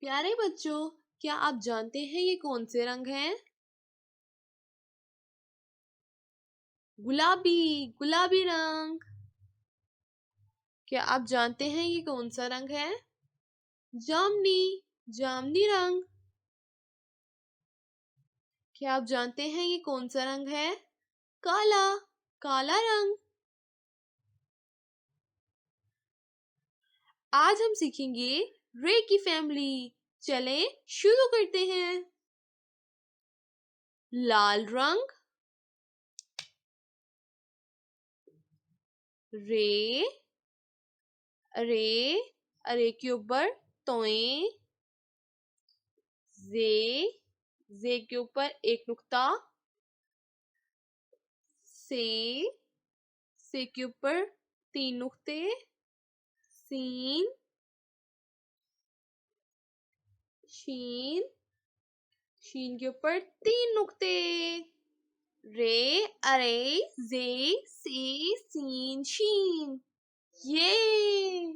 प्यारे बच्चों, क्या आप जानते हैं ये कौन से रंग हैं? गुलाबी, गुलाबी रंग। क्या आप जानते हैं ये कौन सा रंग है? जामनी, जामनी रंग। क्या आप जानते हैं ये कौन सा रंग है? काला, काला रंग। आज हम सीखेंगे रे की फैमिली। चलें शुरू करते हैं। लाल रंग, रे, रे, रे के ऊपर तोए, जे, जे के ऊपर एक नुक्ता, से के ऊपर 3 नुक्ते, सीन, शीन, शीन के ऊपर 3 नुक्ते, रे, अरे, जे, से, सीन, शीन। ये